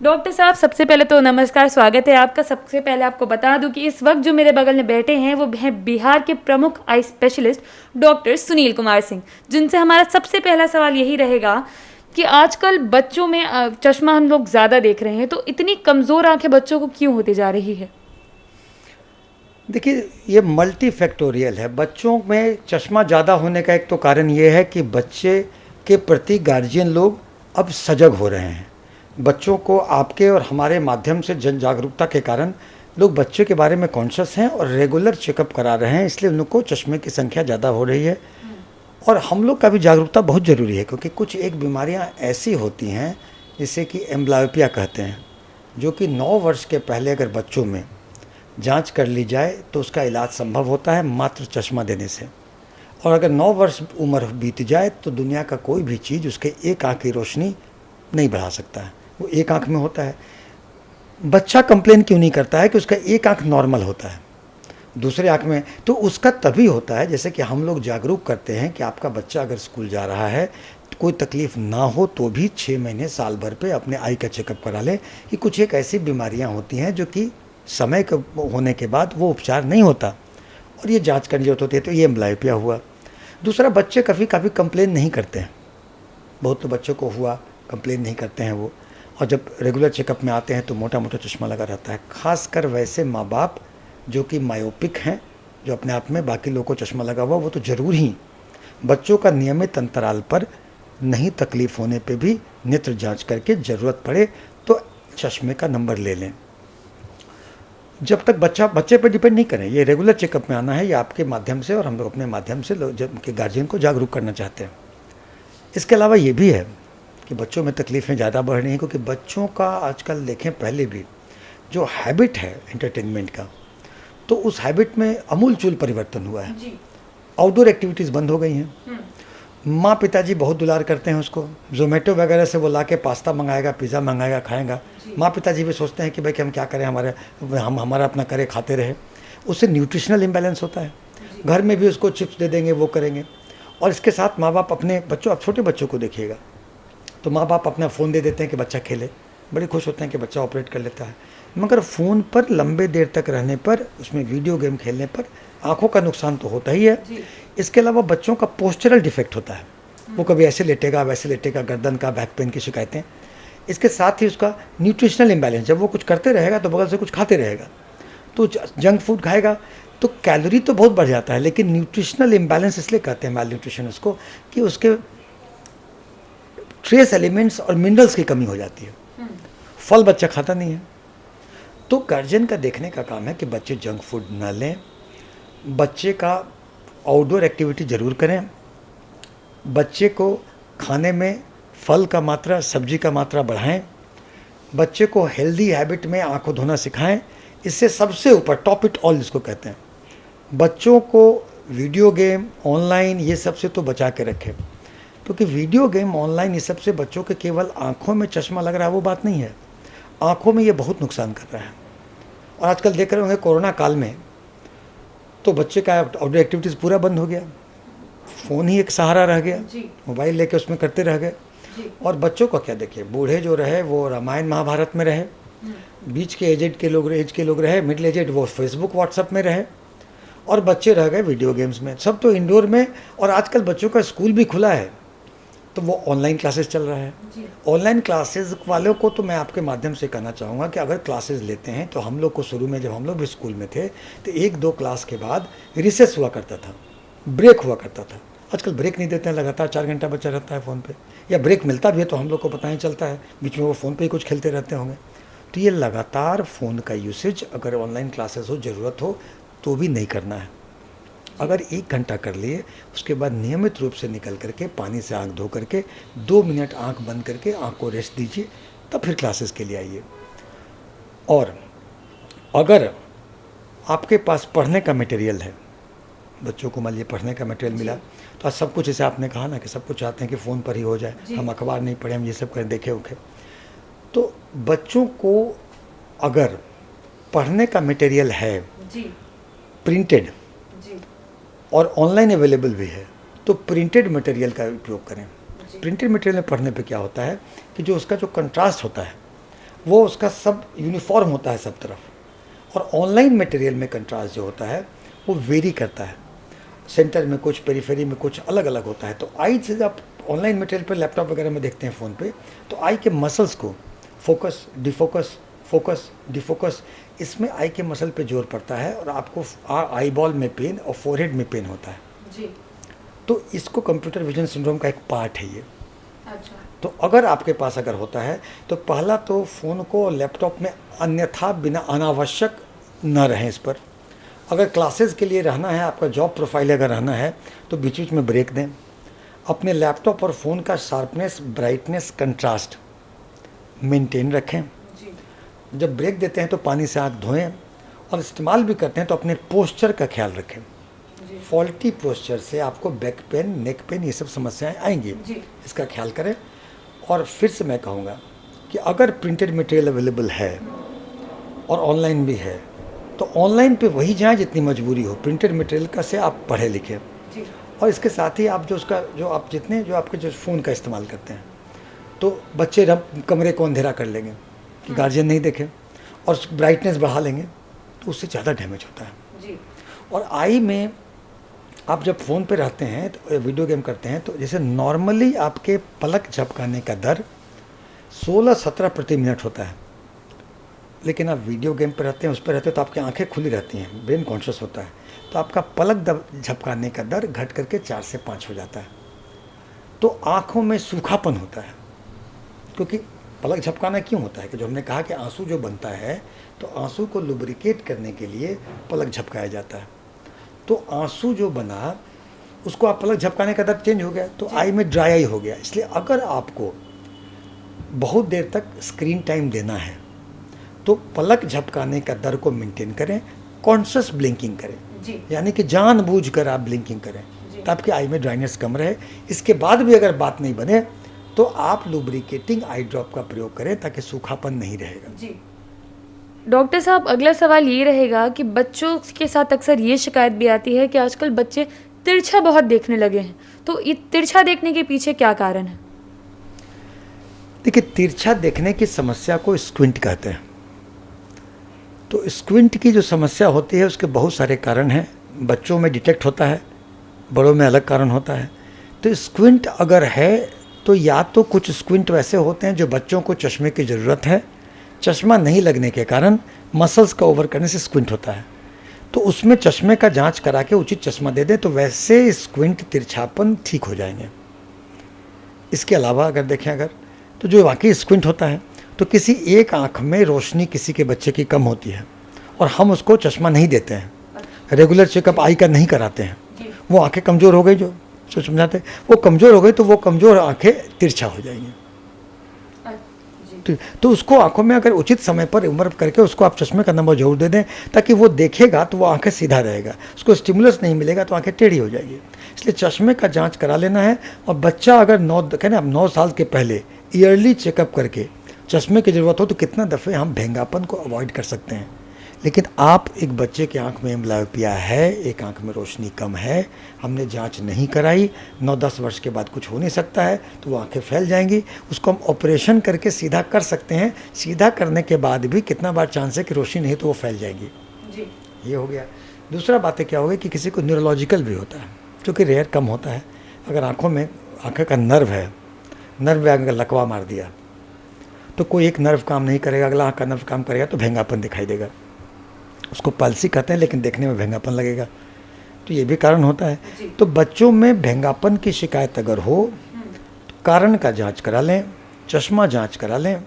Doctor साहब, सबसे पहले तो नमस्कार, स्वागत है आपका। सबसे पहले आपको बता दूं कि इस वक्त जो मेरे बगल में बैठे हैं वो हैं बिहार के प्रमुख eye specialist doctor Sunil Kumar Singh, जिनसे हमारा सबसे पहला सवाल यही रहेगा कि आजकल बच्चों में चश्मा हम लोग ज़्यादा देख रहे हैं, तो इतनी कमज़ोर आंखें बच्चों को क्यों होती जा रही है? देखिए, ये मल्टी फैक्टोरियल है। बच्चों में चश्मा ज़्यादा होने का एक तो कारण ये है कि बच्चे के प्रति गार्जियन लोग अब सजग हो रहे हैं। बच्चों को आपके और हमारे माध्यम से जन जागरूकता के कारण लोग बच्चे के बारे में कॉन्शियस हैं और रेगुलर चेकअप करा रहे हैं, इसलिए उनको चश्मे की संख्या ज़्यादा हो रही है। और हम लोग का भी जागरूकता बहुत ज़रूरी है, क्योंकि कुछ एक बीमारियां ऐसी होती हैं जिसे कि एम्ब्लायोपिया कहते हैं, जो कि 9 वर्ष के पहले अगर बच्चों में जांच कर ली जाए तो उसका इलाज संभव होता है मात्र चश्मा देने से। और अगर 9 वर्ष उम्र बीत जाए तो दुनिया का कोई भी चीज़ उसके एक आँख की रोशनी नहीं बढ़ा सकता है, वो एक आँख में होता है। बच्चा कंप्लेन क्यों नहीं करता है कि उसका एक आँख नॉर्मल होता है, दूसरे आँख में तो उसका तभी होता है जैसे कि हम लोग जागरूक करते हैं कि आपका बच्चा अगर स्कूल जा रहा है तो कोई तकलीफ़ ना हो तो भी 6 महीने साल भर पे अपने आई का चेकअप करा ले, कि कुछ एक ऐसी बीमारियां होती हैं जो कि समय के होने के बाद वो उपचार नहीं होता और ये जांच करनी जरूरत होती है। तो ये एम्ब्लायोपिया हुआ। दूसरा, बच्चे काफ़ी कंप्लेन नहीं करते हैं, बहुत तो बच्चों को हुआ कंप्लेन नहीं करते हैं वो, और जब रेगुलर चेकअप में आते हैं तो मोटा मोटा चश्मा लगा रहता है। खासकर वैसे माँ बाप जो कि मायोपिक हैं, जो अपने आप में बाकी लोगों को चश्मा लगा हुआ, वो तो ज़रूर ही बच्चों का नियमित अंतराल पर नहीं तकलीफ़ होने पे भी नेत्र जांच करके ज़रूरत पड़े तो चश्मे का नंबर ले लें। जब तक बच्चे पर डिपेंड नहीं करें, ये रेगुलर चेकअप में आना है, ये आपके माध्यम से और हम लोग अपने माध्यम से जब के गार्जियन को जागरूक करना चाहते हैं। इसके अलावा ये भी है कि बच्चों में तकलीफ़ें ज़्यादा बढ़ रही हैं, क्योंकि बच्चों का आजकल देखें, पहले भी जो हैबिट है एंटरटेनमेंट का, तो उस हैबिट में अमूलचूल परिवर्तन हुआ है। आउटडोर एक्टिविटीज़ बंद हो गई हैं। माँ पिताजी बहुत दुलार करते हैं उसको, जोमेटो वगैरह से वो ला के पास्ता मंगाएगा, पिज़्ज़ा मंगाएगा, खाएगा। माँ पिताजी भी सोचते हैं कि भाई कि हम क्या करें, हमारा अपना करे, खाते रहे। उससे न्यूट्रिशनल इम्बैलेंस होता है। घर में भी उसको चिप्स दे देंगे, वो करेंगे। और इसके साथ माँ बाप अपने बच्चों, अब छोटे बच्चों को देखिएगा तो माँ बाप अपना फ़ोन दे देते हैं कि बच्चा खेले, बड़े खुश होते हैं कि बच्चा ऑपरेट कर लेता है। मगर फ़ोन पर लंबे देर तक रहने पर, उसमें वीडियो गेम खेलने पर आँखों का नुकसान तो होता ही है। इसके अलावा बच्चों का पोस्चरल डिफेक्ट होता है, वो कभी ऐसे लेटेगा, वैसे लेटेगा, गर्दन का, बैक पेन की शिकायतें। इसके साथ ही उसका न्यूट्रिशनल इम्बैलेंस, जब वो कुछ करते रहेगा तो बगल से कुछ खाते रहेगा, तो जंक फूड खाएगा तो कैलोरी तो बहुत बढ़ जाता है, लेकिन न्यूट्रिशनल इम्बैलेंस इसलिए कहते हैं, मैल न्यूट्रिशन उसको, कि उसके ट्रेस एलिमेंट्स और मिनरल्स की कमी हो जाती है। फल बच्चा खाता नहीं है। तो गार्जियन का देखने का काम है कि बच्चे जंक फूड ना लें, बच्चे का आउटडोर एक्टिविटी ज़रूर करें, बच्चे को खाने में फल का मात्रा, सब्जी का मात्रा बढ़ाएं, बच्चे को हेल्दी हैबिट में आंखों धोना सिखाएं। इससे सबसे ऊपर टॉप इट ऑल जिसको कहते हैं, बच्चों को वीडियो गेम, ऑनलाइन, ये सब से तो बचा के रखें, क्योंकि वीडियो गेम, ऑनलाइन, ये सब से बच्चों के केवल आँखों में चश्मा लग रहा है वो बात नहीं है, आँखों में ये बहुत नुकसान कर रहा है। और आजकल देख रहे होंगे कोरोना काल में तो बच्चे का आउटडोर एक्टिविटीज़ पूरा बंद हो गया, फ़ोन ही एक सहारा रह गया, मोबाइल लेके उसमें करते रह गए। और बच्चों का क्या, देखिए, बूढ़े जो रहे वो रामायण महाभारत में रहे, बीच के एज के लोग रहे, मिडिल एजेड वो फेसबुक व्हाट्सएप में रहे, और बच्चे रह गए वीडियो गेम्स में, सब तो इंडोर में। और आजकल बच्चों का स्कूल भी खुला है तो वो ऑनलाइन क्लासेस चल रहा है। ऑनलाइन क्लासेस वालों को तो मैं आपके माध्यम से कहना चाहूँगा कि अगर क्लासेस लेते हैं तो हम लोग को शुरू में, जब हम लोग भी स्कूल में थे, तो 1-2 क्लास के बाद रिसेस हुआ करता था, ब्रेक हुआ करता था। आजकल ब्रेक नहीं देते हैं, लगातार 4 घंटा बच्चा रहता है फ़ोन पे, या ब्रेक मिलता भी है तो हम लोग को पता नहीं चलता है, बीच में वो फ़ोन पे ही कुछ खेलते रहते होंगे। तो ये लगातार फ़ोन का यूसेज, अगर ऑनलाइन क्लासेस हो, ज़रूरत हो तो भी नहीं करना है। अगर 1 घंटा कर लिए, उसके बाद नियमित रूप से निकल करके पानी से आँख धो करके 2 मिनट आँख बंद करके आँख को रेस्ट दीजिए, तब फिर क्लासेस के लिए आइए। और अगर आपके पास पढ़ने का मटेरियल है, बच्चों को मान लीजिए पढ़ने का मटेरियल मिला, तो आज सब कुछ, जैसे आपने कहा ना कि सब कुछ चाहते हैं कि फ़ोन पर ही हो जाए, हम अखबार नहीं पढ़ें, हम ये सब करें, देखे उखे, तो बच्चों को अगर पढ़ने का मटेरियल है प्रिंटेड और ऑनलाइन अवेलेबल भी है, तो प्रिंटेड मटेरियल का उपयोग करें। प्रिंटेड मटेरियल में पढ़ने पे क्या होता है कि जो उसका जो कंट्रास्ट होता है, वो उसका सब यूनिफॉर्म होता है सब तरफ। और ऑनलाइन मटेरियल में कंट्रास्ट जो होता है वो वेरी करता है, सेंटर में कुछ, पेरिफेरी में कुछ, अलग अलग होता है। तो आई से जब ऑनलाइन मटेरियल पर लैपटॉप वगैरह में देखते हैं, फ़ोन पे, तो आई के मसल्स को फोकस डिफोकस, फोकस डिफोकस, इसमें आई के मसल पे जोर पड़ता है और आपको आई बॉल में पेन और फोरहेड में पेन होता है जी। तो इसको कंप्यूटर विजन सिंड्रोम का एक पार्ट है ये। अच्छा। तो अगर आपके पास अगर होता है तो पहला तो फ़ोन को और लैपटॉप में अन्यथा बिना अनावश्यक न रहें इस पर। अगर क्लासेस के लिए रहना है, आपका जॉब प्रोफाइल अगर रहना है तो बीच बीच में ब्रेक दें। अपने लैपटॉप और फ़ोन का शार्पनेस, ब्राइटनेस, कंट्रास्ट मेंटेन रखें। जी। जब ब्रेक देते हैं तो पानी से आँख धोएं और इस्तेमाल भी करते हैं तो अपने पोस्चर का ख्याल रखें। जी। फॉल्टी पोस्चर से आपको बैक पेन, नेक पेन, ये सब समस्याएं आएंगी, जी। इसका ख्याल करें। और फिर से मैं कहूँगा कि अगर प्रिंटेड मटेरियल अवेलेबल है और ऑनलाइन भी है तो ऑनलाइन पे वही जाएं जितनी मजबूरी हो, प्रिंटेड मटेरियल का से आप पढ़े लिखें। जी। और इसके साथ ही आप जो आपके जो फ़ोन का इस्तेमाल करते हैं तो बच्चे कमरे को अंधेरा कर लेंगे कि गार्जियन नहीं देखे और ब्राइटनेस बढ़ा लेंगे तो उससे ज़्यादा डैमेज होता है। जी। और आई में आप जब फ़ोन पे रहते हैं तो वीडियो गेम करते हैं तो जैसे नॉर्मली आपके पलक झपकाने का दर 16-17 प्रति मिनट होता है, लेकिन आप वीडियो गेम पे रहते हैं, उस पर रहते हैं तो आपकी आंखें खुली रहती हैं, ब्रेन कॉन्शियस होता है, तो आपका पलक झपकाने का दर घट करके 4 से 5 हो जाता है। तो आँखों में सूखापन होता है, क्योंकि पलक झपकाना क्यों होता है कि जो हमने कहा कि आंसू जो बनता है तो आंसू को लुब्रिकेट करने के लिए पलक झपकाया जाता है। तो आंसू जो बना उसको आप पलक झपकाने का दर चेंज हो गया तो आई में ड्राई आई हो गया। इसलिए अगर आपको बहुत देर तक स्क्रीन टाइम देना है तो पलक झपकाने का दर को मेंटेन करें, कॉन्शियस ब्लिंकिंग करें, जी। यानी कि जानबूझकर आप ब्लिंकिंग करें जी। तो आपकी आई में ड्राइनेस कम रहे। इसके बाद भी अगर बात नहीं बने तो आप लुब्रिकेटिंग आई ड्रॉप का प्रयोग करें ताकि सूखापन नहीं रहेगा। जी। डॉक्टर साहब, अगला सवाल ये रहेगा कि बच्चों के साथ अक्सर ये शिकायत भी आती है कि आजकल बच्चे तिरछा बहुत देखने लगे हैं, तो ये तिरछा देखने के पीछे क्या कारण है? देखिए, तिरछा देखने की समस्या को स्क्विंट कहते हैं। तो स्क्विंट की जो समस्या होती है उसके बहुत सारे कारण हैं। बच्चों में डिटेक्ट होता है, बड़ों में अलग कारण होता है। तो स्क्विंट अगर है तो या तो कुछ स्क्विंट वैसे होते हैं जो बच्चों को चश्मे की ज़रूरत है, चश्मा नहीं लगने के कारण मसल्स का ओवर करने से स्क्विंट होता है, तो उसमें चश्मे का जांच करा के उचित चश्मा दे दें तो वैसे स्क्विंट, तिरछापन ठीक हो जाएंगे। इसके अलावा अगर देखें तो जो वाकई स्क्विंट होता है तो किसी एक आँख में रोशनी किसी के बच्चे की कम होती है और हम उसको चश्मा नहीं देते हैं, रेगुलर चेकअप आई का नहीं कराते हैं, वो आँखें कमज़ोर हो गई, जो समझाते वो कमज़ोर हो गई तो वो कमज़ोर आँखें तिरछा हो जाएंगी। तो उसको आंखों में अगर उचित समय पर उम्र करके उसको आप चश्मे का नंबर जरूर दे दें ताकि वो देखेगा तो वो आंखें सीधा रहेगा, उसको स्टिमुलस नहीं मिलेगा तो आंखें टेढ़ी हो जाएगी। इसलिए चश्मे का जांच करा लेना है। और बच्चा अगर 9 साल के पहले ईयरली चेकअप करके चश्मे की ज़रूरत हो तो कितना दफ़े हम भेंगापन को अवॉइड कर सकते हैं। लेकिन आप एक बच्चे की आंख में एम्ब्लायोपिया है, एक आंख में रोशनी कम है, हमने जांच नहीं कराई, 9-10 वर्ष के बाद कुछ हो नहीं सकता है तो वो आंखें फैल जाएंगी। उसको हम ऑपरेशन करके सीधा कर सकते हैं। सीधा करने के बाद भी कितना बार चांस है कि रोशनी नहीं तो वो फैल जाएंगी। जी। ये हो गया। दूसरा बातें क्या होगी कि किसी को न्यूरोलॉजिकल भी होता है जो कि रेयर कम होता है। अगर आँखें का नर्व है, नर्व में अगर लकवा मार दिया तो कोई एक नर्व काम नहीं करेगा, अगला आँख का नर्व काम करेगा तो भेंगापन दिखाई देगा। उसको पल्सी कहते हैं लेकिन देखने में भेंगापन लगेगा, तो ये भी कारण होता है। तो बच्चों में भेंगापन की शिकायत अगर हो तो कारण का जांच करा लें, चश्मा जांच करा लें।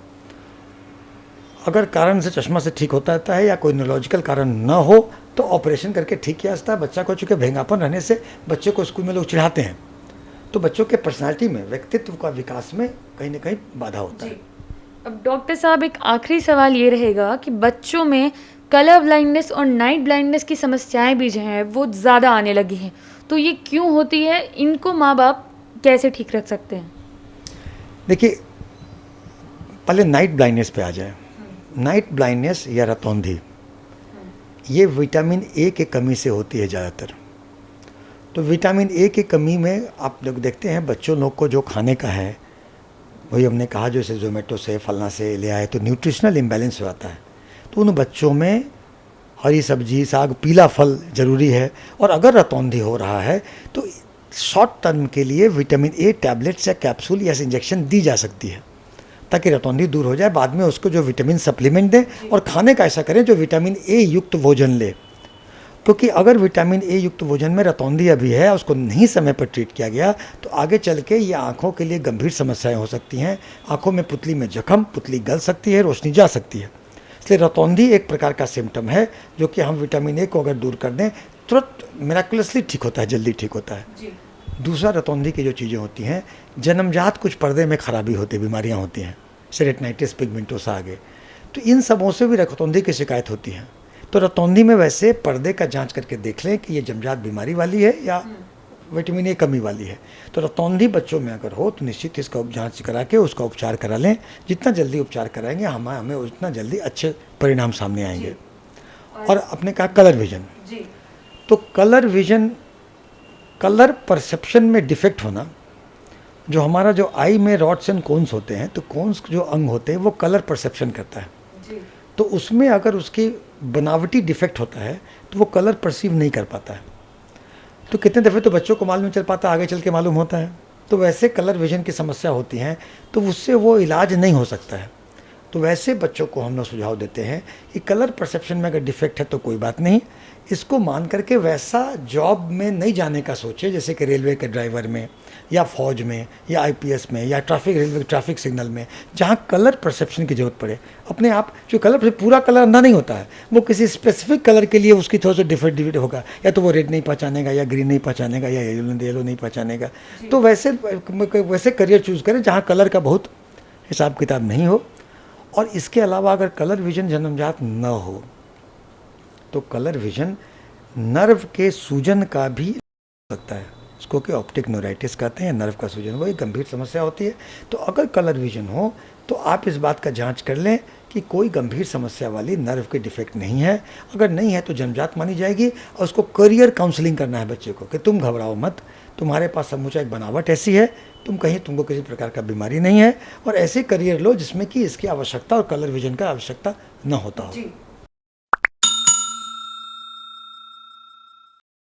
अगर कारण से चश्मा से ठीक होता रहता है या कोई न्यूरोलॉजिकल कारण न हो तो ऑपरेशन करके ठीक किया जाता है बच्चा को। चूँकि भेंगापन रहने से बच्चे को स्कूल में लोग चिढ़ाते हैं तो बच्चों के पर्सनैलिटी में, व्यक्तित्व का विकास में कहीं ना कहीं बाधा होता है। अब डॉक्टर साहब, एक आखिरी सवाल ये रहेगा कि बच्चों में कलर ब्लाइंडनेस और नाइट ब्लाइंडनेस की समस्याएं भी जो हैं वो ज़्यादा आने लगी हैं, तो ये क्यों होती है? इनको माँ बाप कैसे ठीक रख सकते हैं? देखिए, पहले नाइट ब्लाइंडनेस पे आ जाए। नाइट ब्लाइंडनेस या रतौंधी ये विटामिन ए की कमी से होती है ज़्यादातर। तो विटामिन ए की कमी में आप लोग देखते हैं बच्चों लोग को जो खाने का है वही हमने कहा जो इसे जोमेटो से फलना से ले आए तो न्यूट्रिशनल इम्बैलेंस हो जाता है। तो उन बच्चों में हरी सब्जी, साग, पीला फल ज़रूरी है। और अगर रतौंधी हो रहा है तो शॉर्ट टर्म के लिए विटामिन ए टैबलेट्स या कैप्सूल या इंजेक्शन दी जा सकती है ताकि रतौंधी दूर हो जाए। बाद में उसको जो विटामिन सप्लीमेंट दें और खाने का ऐसा करें जो विटामिन ए युक्त भोजन ले, क्योंकि अगर विटामिन ए युक्त भोजन में रतौंधी अभी है, उसको नहीं समय पर ट्रीट किया गया तो आगे चल के ये आँखों के लिए गंभीर समस्याएं हो सकती हैं। आँखों में पुतली में जख्म, पुतली गल सकती है, रोशनी जा सकती है। इसलिए रतौंधी एक प्रकार का सिम्टम है जो कि हम विटामिन ए को अगर दूर कर दें तुरंत मिराकुलसली ठीक होता है, जल्दी ठीक होता है। दूसरा, रतौंधी की जो चीज़ें होती हैं, जन्मजात कुछ पर्दे में खराबी होती है, बीमारियाँ होती हैं, रेटिनाइटिस पिगमेंटोसा आ गए, तो इन सबों से भी रतौंधी की शिकायत होती है। तो रतौंधी में वैसे पर्दे का जांच करके देख लें कि ये जन्मजात बीमारी वाली है या विटामिन ए कमी वाली है। तो रतौंधी बच्चों में अगर हो तो निश्चित इसका जांच करा के उसका उपचार करा लें। जितना जल्दी उपचार कराएंगे हमें उतना जल्दी अच्छे परिणाम सामने आएंगे। और अपने कहा कलर विजन, तो कलर विजन, कलर परसेप्शन में डिफेक्ट होना, जो हमारा जो आई में रॉड्स एंड कोन्स होते हैं, तो कोन्स जो अंग होते हैं वो कलर परसेप्शन करता है। तो उसमें अगर उसकी बनावटी डिफेक्ट होता है तो वो कलर परसीव नहीं कर पाता है। तो कितने दफ़े तो बच्चों को मालूम चल पाता, आगे चल के मालूम होता है। तो वैसे कलर विजन की समस्या होती हैं तो उससे वो इलाज नहीं हो सकता है। तो वैसे बच्चों को हम लोग सुझाव देते हैं कि कलर परसेप्शन में अगर डिफेक्ट है तो कोई बात नहीं, इसको मान करके वैसा जॉब में नहीं जाने का सोचे, जैसे कि रेलवे के ड्राइवर में या फौज में या आईपीएस में या रेलवे ट्रैफिक सिग्नल में, जहाँ कलर परसेप्शन की ज़रूरत पड़े। अपने आप जो कलर, पूरा कलर अंधा नहीं होता है, वो किसी स्पेसिफिक कलर के लिए उसकी थोड़ा सा डिफरेंट होगा, या तो वो रेड नहीं पहचानेगा या ग्रीन नहीं पहचानेगा या येलो नहीं पहचानेगा। तो वैसे करियर चूज़ करें जहाँ कलर का बहुत हिसाब किताब नहीं हो। और इसके अलावा अगर कलर विजन जन्मजात न हो तो कलर विजन नर्व के सूजन का भी हो सकता है, इसको कि ऑप्टिक न्यूराइटिस कहते हैं, नर्व का सूजन, वो एक गंभीर समस्या होती है। तो अगर कलर विजन हो तो आप इस बात का जांच कर लें कि कोई गंभीर समस्या वाली नर्व के डिफेक्ट नहीं है। अगर नहीं है तो जन्मजात मानी जाएगी और उसको करियर काउंसलिंग करना है बच्चे को कि तुम घबराओ मत, तुम्हारे पास समूचा एक बनावट ऐसी है, तुमको किसी प्रकार का बीमारी नहीं है, और ऐसे करियर लो जिसमें कि इसकी आवश्यकता और कलर विजन का आवश्यकता न होता हो।